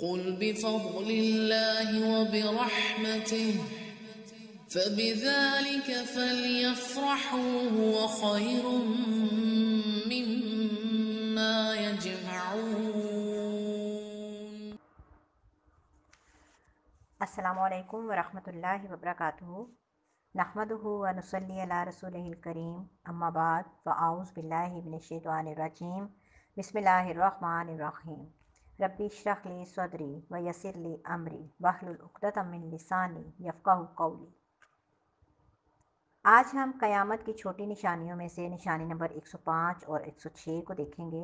قل بفضل الله وبرحمته فبذلك فليفرحوا هو خير مما يجمعون۔ السلام علیکم ورحمۃ اللہ وبرکاتہ۔ نحمدہ ونصلی علی رسولہ الکریم، اما بعد فاعوذ باللہ من الشیطان الرجیم، بسم اللہ الرحمن الرحیم۔ ربی اشرح لی صدری ویسر لی امری واحلل عقدۃ من لسانی یفقہوا قولی۔ آج ہم قیامت کی چھوٹی نشانیوں میں سے نشانی نمبر 105 اور 106 کو دیکھیں گے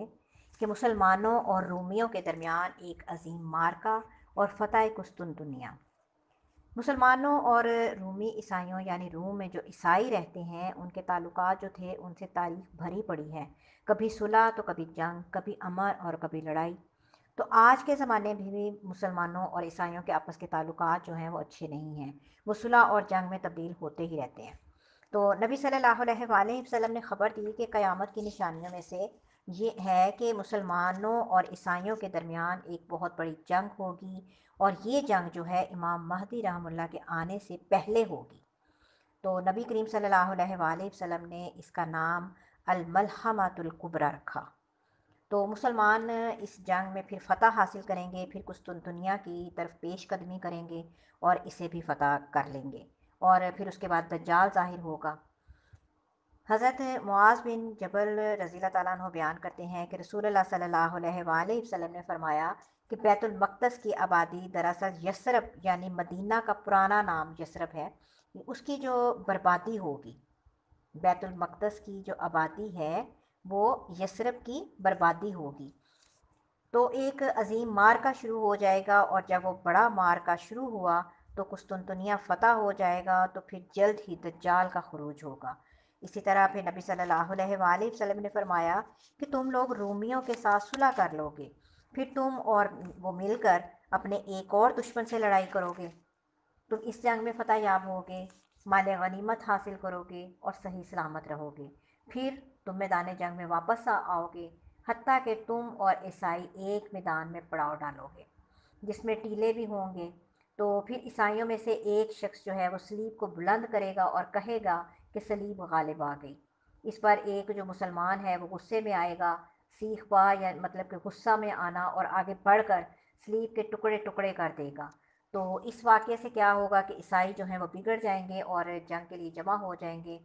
کہ مسلمانوں اور رومیوں کے درمیان ایک عظیم معرکہ اور فتح قسطنطنیہ۔ مسلمانوں اور رومی عیسائیوں یعنی روم میں جو عیسائی رہتے ہیں ان کے تعلقات جو تھے ان سے تاریخ بھری پڑی ہے، کبھی صلح تو کبھی جنگ، کبھی امن اور کبھی لڑائی۔ تو آج کے زمانے میں بھی مسلمانوں اور عیسائیوں کے آپس کے تعلقات جو ہیں وہ اچھے نہیں ہیں، وہ صلح اور جنگ میں تبدیل ہوتے ہی رہتے ہیں۔ تو نبی صلی اللہ علیہ وآلہ وسلم نے خبر دی کہ قیامت کی نشانیوں میں سے یہ ہے کہ مسلمانوں اور عیسائیوں کے درمیان ایک بہت بڑی جنگ ہوگی، اور یہ جنگ جو ہے امام مہدی رحمہ اللہ کے آنے سے پہلے ہوگی۔ تو نبی کریم صلی اللہ علیہ وآلہ وسلم نے اس کا نام الملحمۃ الکبریٰ رکھا۔ تو مسلمان اس جنگ میں پھر فتح حاصل کریں گے، پھر قسطنطنیہ کی طرف پیش قدمی کریں گے اور اسے بھی فتح کر لیں گے، اور پھر اس کے بعد دجال ظاہر ہوگا۔ حضرت معاذ بن جبل رضی اللہ تعالیٰ عنہ بیان کرتے ہیں کہ رسول اللہ صلی اللہ علیہ وآلہ وسلم نے فرمایا کہ بیت المقدس کی آبادی دراصل یثرب یعنی مدینہ کا پرانا نام یثرب ہے، اس کی جو بربادی ہوگی، بیت المقدس کی جو آبادی ہے وہ یثرب کی بربادی ہوگی۔ تو ایک عظیم معرکہ شروع ہو جائے گا، اور جب وہ بڑا معرکہ شروع ہوا تو قسطنطنیہ فتح ہو جائے گا، تو پھر جلد ہی دجال کا خروج ہوگا۔ اسی طرح پھر نبی صلی اللہ علیہ وآلہ وسلم نے فرمایا کہ تم لوگ رومیوں کے ساتھ صلح کر لو گے، پھر تم اور وہ مل کر اپنے ایک اور دشمن سے لڑائی کرو گے، تم اس جنگ میں فتح یاب ہوگے، مال غنیمت حاصل کرو گے اور صحیح سلامت رہو گے، پھر تم میدان جنگ میں واپس آؤ گے، حتیٰ کہ تم اور عیسائی ایک میدان میں پڑاؤ ڈالو گے جس میں ٹیلے بھی ہوں گے۔ تو پھر عیسائیوں میں سے ایک شخص جو ہے وہ صلیب کو بلند کرے گا اور کہے گا کہ صلیب غالب آ گئی۔ اس پر ایک جو مسلمان ہے وہ غصے میں آئے گا، سیخ پا یا مطلب کہ غصہ میں آنا، اور آگے بڑھ کر صلیب کے ٹکڑے ٹکڑے کر دے گا۔ تو اس واقعے سے کیا ہوگا کہ عیسائی جو ہیں وہ بگڑ جائیں گے اور جنگ کے لیے جمع ہو جائیں گے۔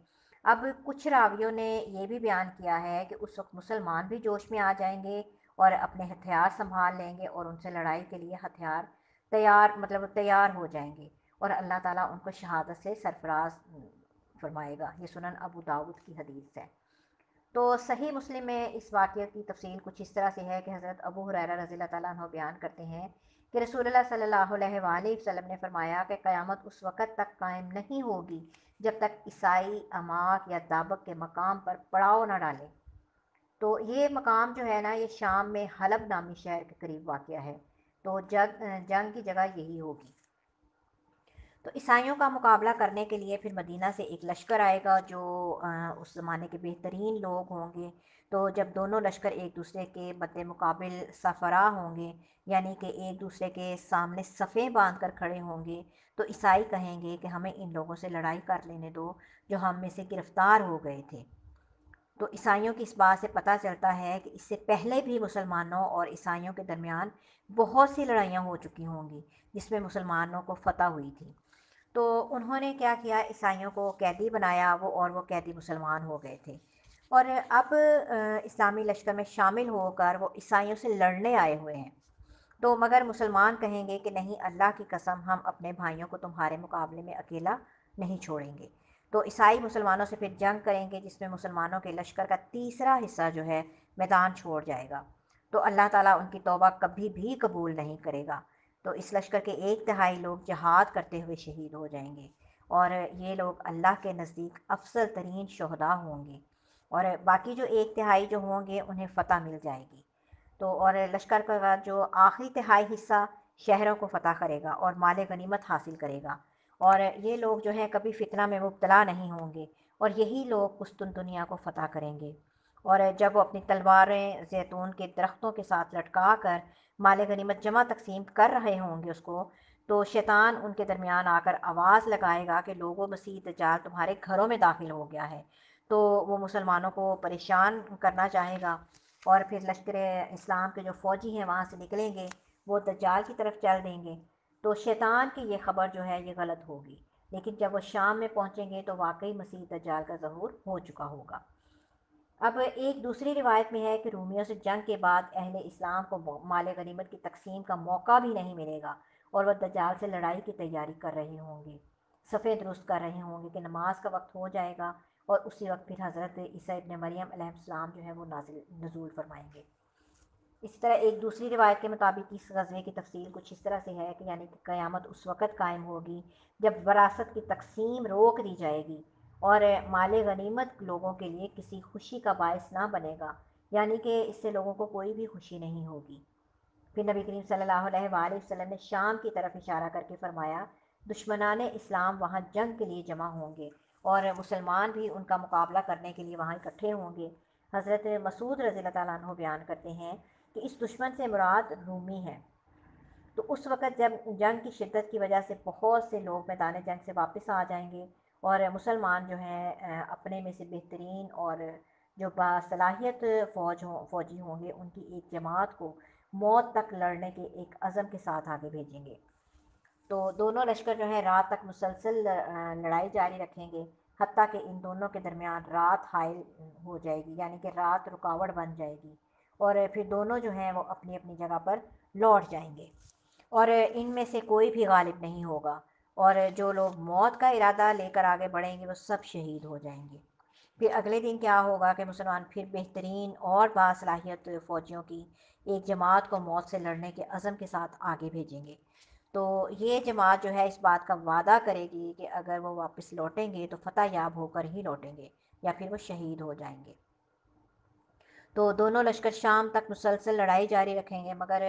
اب کچھ راویوں نے یہ بھی بیان کیا ہے کہ اس وقت مسلمان بھی جوش میں آ جائیں گے اور اپنے ہتھیار سنبھال لیں گے اور ان سے لڑائی کے لیے ہتھیار تیار ہو جائیں گے، اور اللہ تعالیٰ ان کو شہادت سے سرفراز فرمائے گا۔ یہ سنن ابو داؤد کی حدیث ہے۔ تو صحیح مسلم میں اس واقعے کی تفصیل کچھ اس طرح سے ہے کہ حضرت ابو ہریرہ رضی اللہ تعالیٰ عنہ بیان کرتے ہیں کہ رسول اللہ صلی اللہ علیہ وآلہ وسلم نے فرمایا کہ قیامت اس وقت تک قائم نہیں ہوگی جب تک عیسائی اماک یا دابق کے مقام پر پڑاؤ نہ ڈالیں۔ تو یہ مقام جو ہے نا یہ شام میں حلب نامی شہر کے قریب واقع ہے، تو جنگ کی جگہ یہی ہوگی۔ تو عیسائیوں کا مقابلہ کرنے کے لیے پھر مدینہ سے ایک لشکر آئے گا جو اس زمانے کے بہترین لوگ ہوں گے۔ تو جب دونوں لشکر ایک دوسرے کے مد مقابل صفرا ہوں گے، یعنی کہ ایک دوسرے کے سامنے صفیں باندھ کر کھڑے ہوں گے، تو عیسائی کہیں گے کہ ہمیں ان لوگوں سے لڑائی کر لینے دو جو ہم میں سے گرفتار ہو گئے تھے۔ تو عیسائیوں کی اس بات سے پتہ چلتا ہے کہ اس سے پہلے بھی مسلمانوں اور عیسائیوں کے درمیان بہت سی لڑائیاں ہو چکی ہوں گی جس میں مسلمانوں کو فتح ہوئی تھی۔ تو انہوں نے کیا کیا، عیسائیوں کو قیدی بنایا، وہ قیدی مسلمان ہو گئے تھے، اور اب اسلامی لشکر میں شامل ہو کر وہ عیسائیوں سے لڑنے آئے ہوئے ہیں۔ تو مگر مسلمان کہیں گے کہ نہیں، اللہ کی قسم، ہم اپنے بھائیوں کو تمہارے مقابلے میں اکیلا نہیں چھوڑیں گے۔ تو عیسائی مسلمانوں سے پھر جنگ کریں گے جس میں مسلمانوں کے لشکر کا تیسرا حصہ جو ہے میدان چھوڑ جائے گا، تو اللہ تعالیٰ ان کی توبہ کبھی بھی قبول نہیں کرے گا۔ تو اس لشکر کے 1/3 لوگ جہاد کرتے ہوئے شہید ہو جائیں گے، اور یہ لوگ اللہ کے نزدیک افضل ترین شہداء ہوں گے، اور باقی جو 1/3 جو ہوں گے انہیں فتح مل جائے گی۔ تو اور لشکر کا جو آخری تہائی حصہ شہروں کو فتح کرے گا اور مال غنیمت حاصل کرے گا، اور یہ لوگ جو ہیں کبھی فتنہ میں مبتلا نہیں ہوں گے، اور یہی لوگ قسطنطنیہ کو فتح کریں گے۔ اور جب وہ اپنی تلواریں زیتون کے درختوں کے ساتھ لٹکا کر مال غنیمت جمع تقسیم کر رہے ہوں گے اس کو، تو شیطان ان کے درمیان آ کر آواز لگائے گا کہ لوگوں، مسیح دجال تمہارے گھروں میں داخل ہو گیا ہے۔ تو وہ مسلمانوں کو پریشان کرنا چاہے گا، اور پھر لشکر اسلام کے جو فوجی ہیں وہاں سے نکلیں گے، وہ دجال کی طرف چل دیں گے۔ تو شیطان کی یہ خبر جو ہے یہ غلط ہوگی، لیکن جب وہ شام میں پہنچیں گے تو واقعی مسیح دجال کا ظہور ہو چکا ہوگا۔ اب ایک دوسری روایت میں ہے کہ رومیوں سے جنگ کے بعد اہل اسلام کو مال غنیمت کی تقسیم کا موقع بھی نہیں ملے گا، اور وہ دجال سے لڑائی کی تیاری کر رہے ہوں گے، صفیں درست کر رہے ہوں گے کہ نماز کا وقت ہو جائے گا، اور اسی وقت پھر حضرت عیسیٰ ابن مریم علیہ السلام جو ہے وہ نزول فرمائیں گے۔ اسی طرح ایک دوسری روایت کے مطابق اس غزوے کی تفصیل کچھ اس طرح سے ہے کہ یعنی کہ قیامت اس وقت قائم ہوگی جب وراثت کی تقسیم روک دی جائے گی، اور مال غنیمت لوگوں کے لیے کسی خوشی کا باعث نہ بنے گا، یعنی کہ اس سے لوگوں کو کوئی بھی خوشی نہیں ہوگی۔ پھر نبی کریم صلی اللہ علیہ وآلہ وسلم نے شام کی طرف اشارہ کر کے فرمایا، دشمنان اسلام وہاں جنگ کے لیے جمع ہوں گے، اور مسلمان بھی ان کا مقابلہ کرنے کے لیے وہاں اکٹھے ہوں گے۔ حضرت مسعود رضی اللہ تعالیٰ عنہ بیان کرتے ہیں کہ اس دشمن سے مراد رومی ہے۔ تو اس وقت جب جنگ کی شدت کی وجہ سے بہت سے لوگ میدان جنگ سے واپس آ جائیں گے، اور مسلمان جو ہیں اپنے میں سے بہترین اور جو باصلاحیت فوجی ہوں گے ان کی ایک جماعت کو موت تک لڑنے کے ایک عزم کے ساتھ آگے بھیجیں گے۔ تو دونوں لشکر جو ہے رات تک مسلسل لڑائی جاری رکھیں گے، حتیٰ کہ ان دونوں کے درمیان رات حائل ہو جائے گی، یعنی کہ رات رکاوٹ بن جائے گی، اور پھر دونوں جو ہیں وہ اپنی اپنی جگہ پر لوٹ جائیں گے، اور ان میں سے کوئی بھی غالب نہیں ہوگا، اور جو لوگ موت کا ارادہ لے کر آگے بڑھیں گے وہ سب شہید ہو جائیں گے۔ پھر اگلے دن کیا ہوگا کہ مسلمان پھر بہترین اور باصلاحیت فوجیوں کی ایک جماعت کو موت سے لڑنے کے عزم کے ساتھ آگے بھیجیں گے۔ تو یہ جماعت جو ہے اس بات کا وعدہ کرے گی کہ اگر وہ واپس لوٹیں گے تو فتح یاب ہو کر ہی لوٹیں گے، یا پھر وہ شہید ہو جائیں گے۔ تو دونوں لشکر شام تک مسلسل لڑائی جاری رکھیں گے، مگر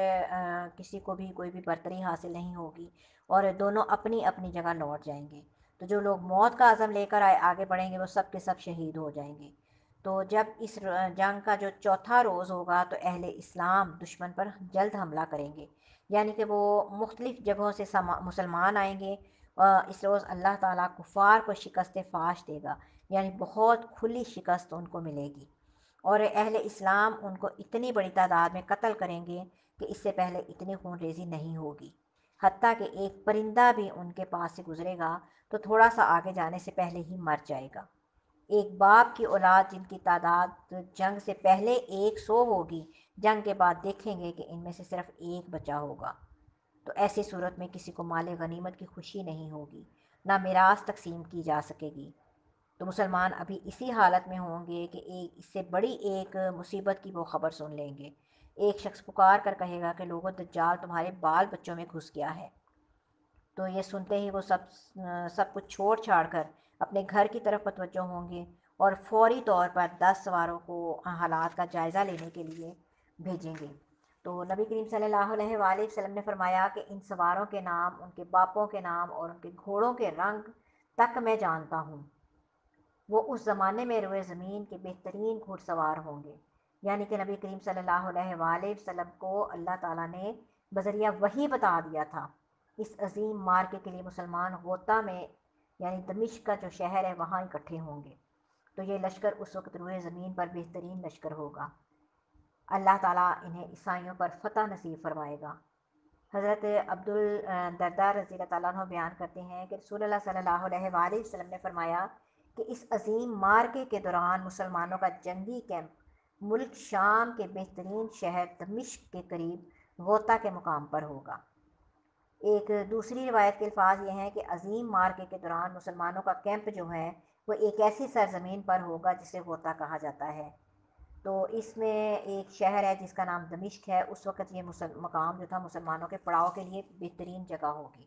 کسی کو بھی کوئی بھی برتری حاصل نہیں ہوگی، اور دونوں اپنی اپنی جگہ لوٹ جائیں گے۔ تو جو لوگ موت کا عزم لے کر آگے بڑھیں گے وہ سب کے سب شہید ہو جائیں گے۔ تو جب اس جنگ کا جو چوتھا روز ہوگا تو اہل اسلام دشمن پر جلد حملہ کریں گے، یعنی کہ وہ مختلف جگہوں سے مسلمان آئیں گے، اور اس روز اللہ تعالیٰ کفار کو شکست فاش دے گا، یعنی بہت کھلی شکست ان کو ملے گی، اور اہل اسلام ان کو اتنی بڑی تعداد میں قتل کریں گے کہ اس سے پہلے اتنی خون ریزی نہیں ہوگی، حتیٰ کہ ایک پرندہ بھی ان کے پاس سے گزرے گا تو تھوڑا سا آگے جانے سے پہلے ہی مر جائے گا۔ ایک باپ کی اولاد جن کی تعداد جنگ سے پہلے 100 ہوگی، جنگ کے بعد دیکھیں گے کہ ان میں سے صرف ایک بچا ہوگا۔ تو ایسی صورت میں کسی کو مال غنیمت کی خوشی نہیں ہوگی، نہ میراث تقسیم کی جا سکے گی۔ تو مسلمان ابھی اسی حالت میں ہوں گے کہ اس سے بڑی ایک مصیبت کی وہ خبر سن لیں گے۔ ایک شخص پکار کر کہے گا کہ لوگوں، دجال تمہارے بال بچوں میں گھس گیا ہے۔ تو یہ سنتے ہی وہ سب کچھ چھوڑ چھاڑ کر اپنے گھر کی طرف متوجہ ہوں گے، اور فوری طور پر 10 سواروں کو حالات کا جائزہ لینے کے لیے بھیجیں گے۔ تو نبی کریم صلی اللہ علیہ وآلہ وسلم نے فرمایا کہ ان سواروں کے نام، ان کے باپوں کے نام اور ان کے گھوڑوں کے رنگ تک میں جانتا ہوں۔ وہ اس زمانے میں روئے زمین کے بہترین گھڑ سوار ہوں گے، یعنی کہ نبی کریم صلی اللہ علیہ وآلہ وسلم کو اللہ تعالیٰ نے بذریعہ وحی بتا دیا تھا۔ اس عظیم مارکے کے لیے مسلمان غوطہ میں، یعنی دمشق کا جو شہر ہے وہاں اکٹھے ہوں گے۔ تو یہ لشکر اس وقت روئے زمین پر بہترین لشکر ہوگا۔ اللہ تعالیٰ انہیں عیسائیوں پر فتح نصیب فرمائے گا۔ حضرت عبد الدرداء رضی اللہ تعالیٰ عنہ بیان کرتے ہیں کہ رسول اللہ صلی اللہ علیہ وآلہ وسلم نے فرمایا کہ اس عظیم مارکے کے دوران مسلمانوں کا جنگی کیمپ ملک شام کے بہترین شہر دمشق کے قریب غوطہ کے مقام پر ہوگا۔ ایک دوسری روایت کے الفاظ یہ ہیں کہ عظیم مارکے کے دوران مسلمانوں کا کیمپ جو ہے وہ ایک ایسی سرزمین پر ہوگا جسے غوطہ کہا جاتا ہے۔ تو اس میں ایک شہر ہے جس کا نام دمشق ہے۔ اس وقت یہ مقام جو تھا مسلمانوں کے پڑاؤ کے لیے بہترین جگہ ہوگی۔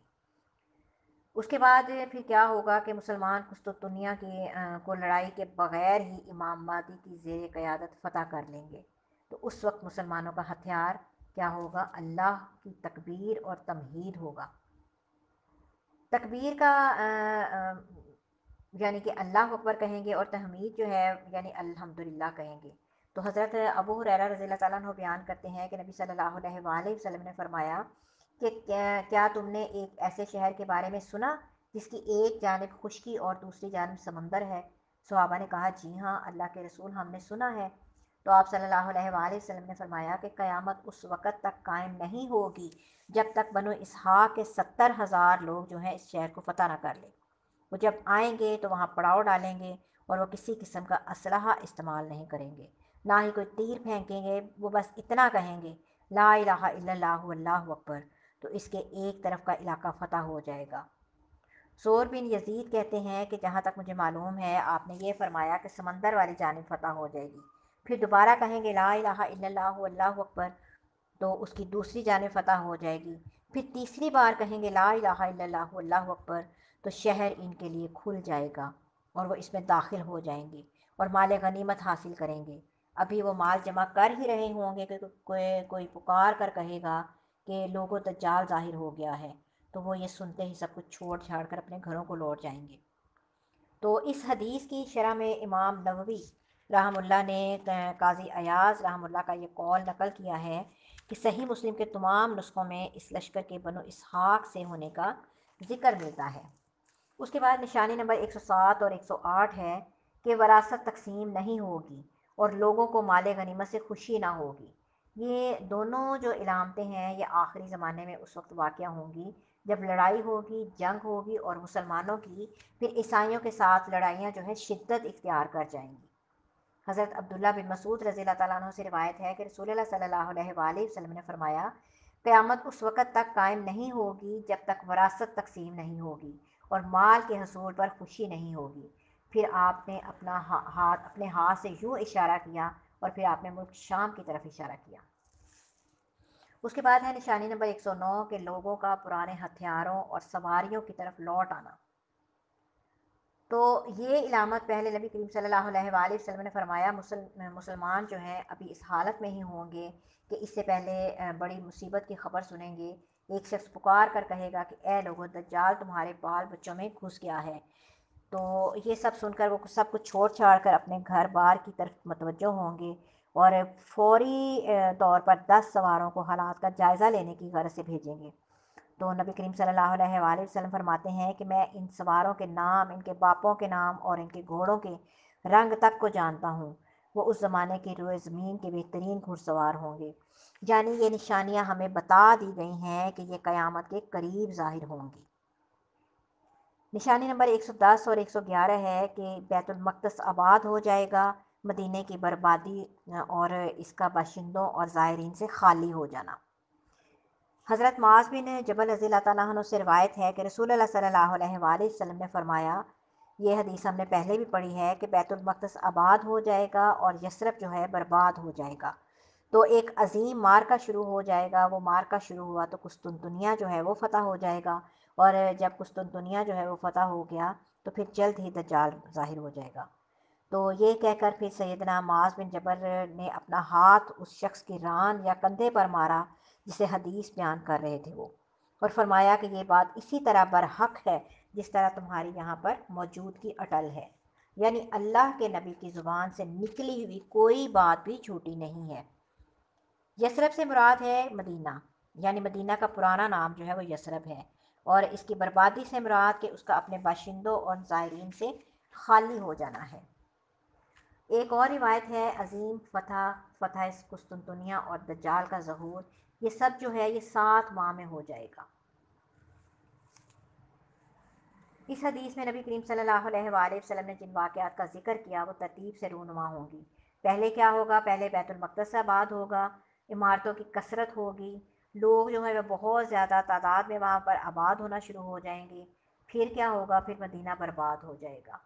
اس کے بعد پھر کیا ہوگا کہ مسلمان قسطنطنیہ کو لڑائی کے بغیر ہی امام مہدی کی زیر قیادت فتح کر لیں گے۔ تو اس وقت مسلمانوں کا ہتھیار کیا ہوگا؟ اللہ کی تکبیر اور تمہید ہوگا۔ تکبیر کا یعنی کہ اللہ اکبر کہیں گے، اور تحمید جو ہے یعنی الحمدللہ کہیں گے۔ تو حضرت ابو ہریرہ رضی اللہ تعالیٰ عنہ بیان کرتے ہیں کہ نبی صلی اللہ علیہ وآلہ وسلم نے فرمایا کہ کیا تم نے ایک ایسے شہر کے بارے میں سنا جس کی ایک جانب خشکی اور دوسری جانب سمندر ہے؟ صحابہ نے کہا جی ہاں اللہ کے رسول، ہم نے سنا ہے۔ تو آپ صلی اللہ علیہ وآلہ وسلم نے فرمایا کہ قیامت اس وقت تک قائم نہیں ہوگی جب تک بنو اسحاق کے 70,000 لوگ جو ہیں اس شہر کو فتح نہ کر لیں۔ وہ جب آئیں گے تو وہاں پڑاؤ ڈالیں گے اور وہ کسی قسم کا اسلحہ استعمال نہیں کریں گے، نہ ہی کوئی تیر پھینکیں گے، وہ بس اتنا کہیں گے لا الہ الا اللہ واللہ اکبر، تو اس کے ایک طرف کا علاقہ فتح ہو جائے گا۔ زور بن یزید کہتے ہیں کہ جہاں تک مجھے معلوم ہے آپ نے یہ فرمایا کہ سمندر والی جانب فتح ہو جائے گی، پھر دوبارہ کہیں گے لا الہ الا اللہ واللہ اکبر تو اس کی دوسری جانب فتح ہو جائے گی، پھر تیسری بار کہیں گے لا الہ الا اللہ واللہ اکبر تو شہر ان کے لیے کھل جائے گا اور وہ اس میں داخل ہو جائیں گے اور مال غنیمت حاصل کریں گے۔ ابھی وہ مال جمع کر ہی رہے ہوں گے کہ کوئی پکار کر کہے گا کہ لوگوں دجال ظاہر ہو گیا ہے، تو وہ یہ سنتے ہی سب کچھ چھوڑ چھاڑ کر اپنے گھروں کو لوٹ جائیں گے۔ تو اس حدیث کی شرح میں امام نووی رحم اللہ نے قاضی ایاز رحم اللہ کا یہ قول نقل کیا ہے کہ صحیح مسلم کے تمام نسخوں میں اس لشکر کے بنو اسحاق سے ہونے کا ذکر ملتا ہے۔ اس کے بعد نشانی نمبر 107 اور 108 ہے کہ وراثت تقسیم نہیں ہوگی اور لوگوں کو مال غنیمت سے خوشی نہ ہوگی۔ یہ دونوں جو علامتیں ہیں یہ آخری زمانے میں اس وقت واقع ہوں گی جب لڑائی ہوگی، جنگ ہوگی اور مسلمانوں کی پھر عیسائیوں کے ساتھ لڑائیاں جو ہیں شدت اختیار کر جائیں گی۔ حضرت عبداللہ بن مسعود رضی اللہ تعالیٰ عنہ سے روایت ہے کہ رسول اللہ صلی اللہ علیہ وآلہ وسلم نے فرمایا قیامت اس وقت تک قائم نہیں ہوگی جب تک وراثت تقسیم نہیں ہوگی اور مال کے حصول پر خوشی نہیں ہوگی۔ پھر آپ نے اپنے ہاتھ سے یوں اشارہ کیا اور پھر آپ نے ملک شام کی طرف اشارہ کیا۔ اس کے بعد ہے نشانی نمبر 109 کہ لوگوں کا پرانے ہتھیاروں اور سواریوں کی طرف لوٹ آنا۔ تو یہ علامت پہلے نبی کریم صلی اللہ علیہ وآلہ وسلم نے فرمایا مسلمان جو ہیں ابھی اس حالت میں ہی ہوں گے کہ اس سے پہلے بڑی مصیبت کی خبر سنیں گے۔ ایک شخص پکار کر کہے گا کہ اے لوگو دجال تمہارے بال بچوں میں گھس گیا ہے، تو یہ سب سن کر وہ سب کچھ چھوڑ چھاڑ کر اپنے گھر بار کی طرف متوجہ ہوں گے اور فوری طور پر 10 سواروں کو حالات کا جائزہ لینے کی غرض سے بھیجیں گے۔ تو نبی کریم صلی اللہ علیہ وآلہ وسلم فرماتے ہیں کہ میں ان سواروں کے نام، ان کے باپوں کے نام اور ان کے گھوڑوں کے رنگ تک کو جانتا ہوں۔ وہ اس زمانے کے روئے زمین کے بہترین گھڑ سوار ہوں گے۔ یعنی یہ نشانیاں ہمیں بتا دی گئی ہیں کہ یہ قیامت کے قریب ظاہر ہوں گی۔ نشانی نمبر 110 اور 111 ہے کہ بیت المقدس آباد ہو جائے گا، مدینہ کی بربادی اور اس کا باشندوں اور زائرین سے خالی ہو جانا۔ حضرت معاذ بن جبل رضی اللہ تعالیٰ عنہ سے روایت ہے کہ رسول اللہ صلی اللہ علیہ وآلہ وسلم نے فرمایا، یہ حدیث ہم نے پہلے بھی پڑھی ہے کہ بیت المقدس آباد ہو جائے گا اور یثرب جو ہے برباد ہو جائے گا، تو ایک عظیم مارکہ شروع ہو جائے گا۔ وہ مارکہ شروع ہوا تو قسطنطنیہ جو ہے وہ فتح ہو جائے گا، اور جب قسطنطنیہ جو ہے وہ فتح ہو گیا تو پھر جلد ہی دجال ظاہر ہو جائے گا۔ تو یہ کہہ کر پھر سیدنا معاذ بن جبل نے اپنا ہاتھ اس شخص کی ران یا کندھے پر مارا جسے حدیث بیان کر رہے تھے وہ، اور فرمایا کہ یہ بات اسی طرح برحق ہے جس طرح تمہاری یہاں پر موجودگی اٹل ہے، یعنی اللہ کے نبی کی زبان سے نکلی ہوئی کوئی بات بھی جھوٹی نہیں ہے۔ یثرب سے مراد ہے مدینہ، یعنی مدینہ کا پرانا نام جو ہے وہ یثرب ہے، اور اس کی بربادی سے مراد کہ اس کا اپنے باشندوں اور زائرین سے خالی ہو جانا ہے۔ ایک اور روایت ہے عظیم فتح قسطنطنیہ اور دجال کا ظہور، یہ سب جو ہے یہ 7 ماہ میں ہو جائے گا۔ اس حدیث میں نبی کریم صلی اللہ علیہ وآلہ وسلم نے جن واقعات کا ذکر کیا وہ ترتیب سے رونما ہوں گی۔ پہلے کیا ہوگا؟ پہلے بیت المقدس آباد ہوگا، عمارتوں کی کثرت ہوگی، لوگ جو ہے وہ بہت زیادہ تعداد میں وہاں پر آباد ہونا شروع ہو جائیں گے۔ پھر کیا ہوگا؟ پھر مدینہ برباد ہو جائے گا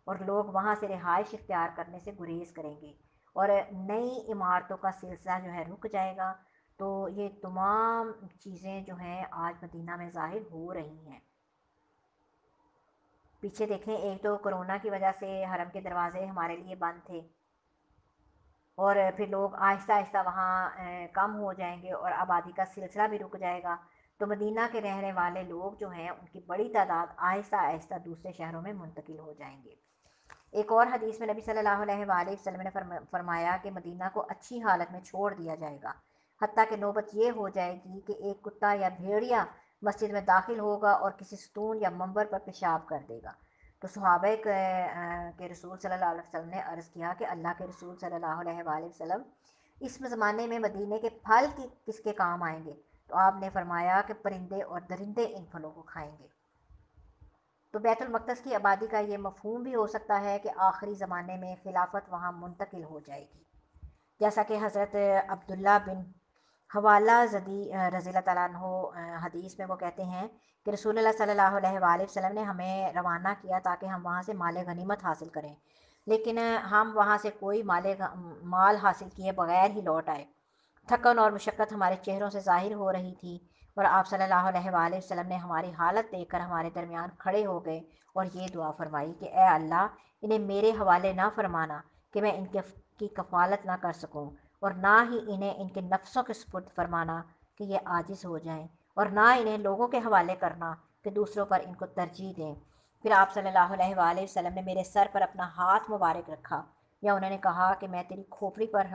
اور لوگ وہاں سے رہائش اختیار کرنے سے گریز کریں گے اور نئی عمارتوں کا سلسلہ جو ہے رک جائے گا۔ تو یہ تمام چیزیں جو ہیں آج مدینہ میں ظاہر ہو رہی ہیں۔ پیچھے دیکھیں، ایک تو کرونا کی وجہ سے حرم کے دروازے ہمارے لیے بند تھے، اور پھر لوگ آہستہ آہستہ وہاں کم ہو جائیں گے اور آبادی کا سلسلہ بھی رک جائے گا، تو مدینہ کے رہنے والے لوگ جو ہیں ان کی بڑی تعداد آہستہ آہستہ دوسرے شہروں میں منتقل ہو جائیں گے۔ ایک اور حدیث میں نبی صلی اللہ علیہ وآلہ وسلم نے فرمایا کہ مدینہ کو اچھی حالت میں چھوڑ دیا جائے گا، حتیٰ کہ نوبت یہ ہو جائے گی کہ ایک کتا یا بھیڑیا مسجد میں داخل ہوگا اور کسی ستون یا منبر پر پیشاب کر دے گا۔ تو صحابہ کے رسول صلی اللہ علیہ وسلم نے عرض کیا کہ اللہ کے رسول صلی اللہ علیہ وآلہ وسلم، اس زمانے میں مدینے کے پھل کس کے کام آئیں گے؟ تو آپ نے فرمایا کہ پرندے اور درندے ان پھلوں کو کھائیں گے۔ تو بیت المقدس کی آبادی کا یہ مفہوم بھی ہو سکتا ہے کہ آخری زمانے میں خلافت وہاں منتقل ہو جائے گی، جیسا کہ حضرت عبداللہ بن حوالہ رضی اللہ تعالیٰ عنہ حدیث میں وہ کہتے ہیں کہ رسول اللہ صلی اللہ علیہ وآلہ وسلم نے ہمیں روانہ کیا تاکہ ہم وہاں سے مال غنیمت حاصل کریں، لیکن ہم وہاں سے کوئی مال حاصل کیے بغیر ہی لوٹ آئے۔ تھکن اور مشقت ہمارے چہروں سے ظاہر ہو رہی تھی، اور آپ صلی اللہ علیہ وآلہ وسلم نے ہماری حالت دیکھ کر ہمارے درمیان کھڑے ہو گئے اور یہ دعا فرمائی کہ اے اللہ، انہیں میرے حوالے نہ فرمانا کہ میں ان کی کفالت نہ کر سکوں، اور نہ ہی انہیں ان کے نفسوں کے سپرد فرمانا کہ یہ عاجز ہو جائیں، اور نہ انہیں لوگوں کے حوالے کرنا کہ دوسروں پر ان کو ترجیح دیں۔ پھر آپ صلی اللہ علیہ وآلہ وسلم نے میرے سر پر اپنا ہاتھ مبارک رکھا، یا انہوں نے کہا کہ میں تیری کھوپڑی پر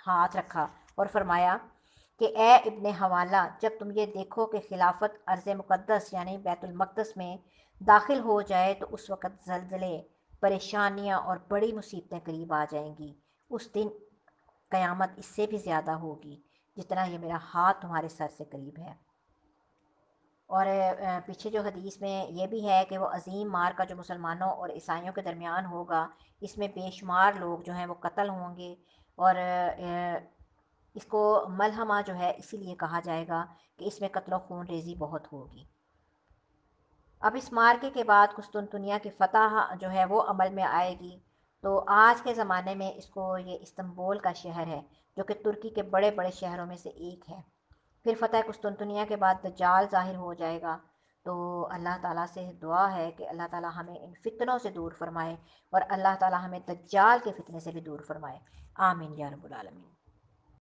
ہاتھ رکھا، اور فرمایا کہ اے ابن حوالہ، جب تم یہ دیکھو کہ خلافت ارض مقدس یعنی بیت المقدس میں داخل ہو جائے تو اس وقت زلزلے، پریشانیاں اور بڑی مصیبتیں قریب آ جائیں گی۔ اس دن قیامت اس سے بھی زیادہ ہوگی جتنا یہ میرا ہاتھ تمہارے سر سے قریب ہے۔ اور پیچھے جو حدیث میں یہ بھی ہے کہ وہ عظیم مار کا جو مسلمانوں اور عیسائیوں کے درمیان ہوگا، اس میں بے شمار لوگ جو ہیں وہ قتل ہوں گے، اور اس کو ملحمہ جو ہے اسی لیے کہا جائے گا کہ اس میں قتل و خون ریزی بہت ہوگی۔ اب اس مارکے کے بعد قسطنطنیہ کی فتح جو ہے وہ عمل میں آئے گی، تو آج کے زمانے میں اس کو یہ استنبول کا شہر ہے جو کہ ترکی کے بڑے بڑے شہروں میں سے ایک ہے۔ پھر فتح قسطنطنیہ کے بعد دجال ظاہر ہو جائے گا۔ تو اللہ تعالیٰ سے دعا ہے کہ اللہ تعالیٰ ہمیں ان فتنوں سے دور فرمائے، اور اللہ تعالیٰ ہمیں دجال کے فتنے سے بھی دور فرمائے۔ آمین یا رب العالمین۔